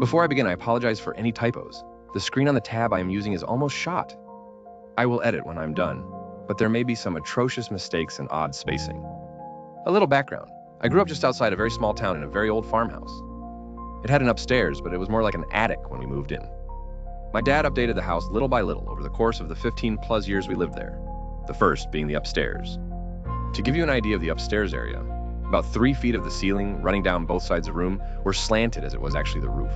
Before I begin, I apologize for any typos. The screen on the tab I am using is almost shot. I will edit when I'm done, but there may be some atrocious mistakes and odd spacing. A little background. I grew up just outside a very small town in a very old farmhouse. It had an upstairs, but it was more like an attic when we moved in. My dad updated the house little by little over the course of the 15+ years we lived there, the first being the upstairs. To give you an idea of the upstairs area, about 3 feet of the ceiling running down both sides of the room were slanted as it was actually the roof.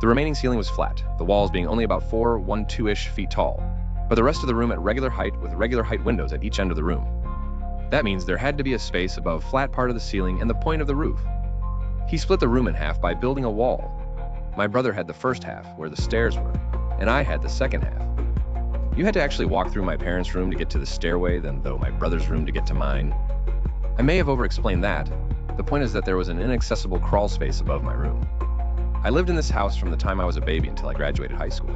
The remaining ceiling was flat, the walls being only about 2-ish feet tall, but the rest of the room at regular height with regular height windows at each end of the room. That means there had to be a space above flat part of the ceiling and the point of the roof. He split the room in half by building a wall. My brother had the first half, where the stairs were, and I had the second half. You had to actually walk through my parents' room to get to the stairway, then though my brother's room to get to mine. I may have over-explained that. The point is that there was an inaccessible crawl space above my room. I lived in this house from the time I was a baby until I graduated high school.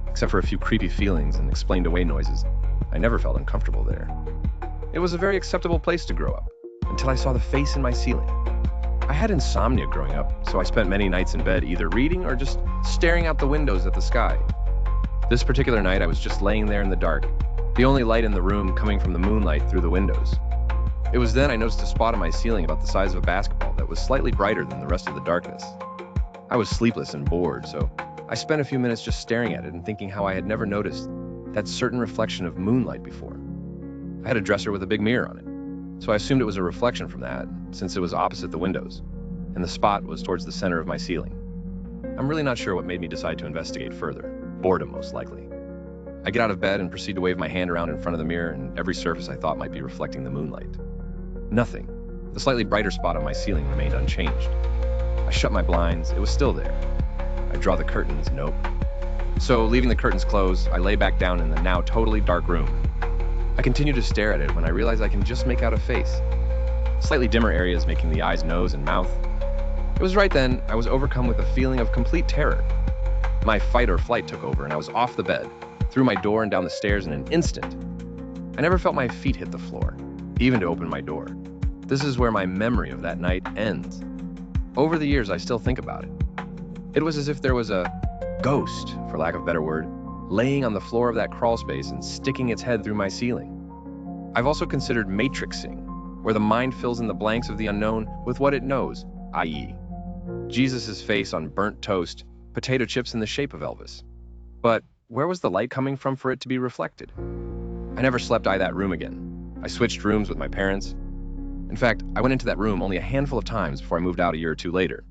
Except for a few creepy feelings and explained away noises, I never felt uncomfortable there. It was a very acceptable place to grow up, until I saw the face in my ceiling. I had insomnia growing up, so I spent many nights in bed either reading or just staring out the windows at the sky. This particular night I was just laying there in the dark, the only light in the room coming from the moonlight through the windows. It was then I noticed a spot on my ceiling about the size of a basketball that was slightly brighter than the rest of the darkness. I was sleepless and bored, so I spent a few minutes just staring at it and thinking how I had never noticed that certain reflection of moonlight before. I had a dresser with a big mirror on it, so I assumed it was a reflection from that, since it was opposite the windows, and the spot was towards the center of my ceiling. I'm really not sure what made me decide to investigate further. Boredom, most likely. I get out of bed and proceed to wave my hand around in front of the mirror and every surface I thought might be reflecting the moonlight. Nothing. The slightly brighter spot on my ceiling remained unchanged. I shut my blinds, it was still there. I draw the curtains, nope. So, leaving the curtains closed, I lay back down in the now totally dark room. I continue to stare at it when I realize I can just make out a face. Slightly dimmer areas making the eyes, nose, and mouth. It was right then I was overcome with a feeling of complete terror. My fight or flight took over and I was off the bed, through my door and down the stairs in an instant. I never felt my feet hit the floor, even to open my door. This is where my memory of that night ends. Over the years, I still think about it. It was as if there was a ghost, for lack of a better word, laying on the floor of that crawl space and sticking its head through my ceiling. I've also considered matrixing, where the mind fills in the blanks of the unknown with what it knows, i.e., Jesus' face on burnt toast, potato chips in the shape of Elvis. But where was the light coming from for it to be reflected? I never slept in that room again. I switched rooms with my parents. In fact, I went into that room only a handful of times before I moved out a year or two later.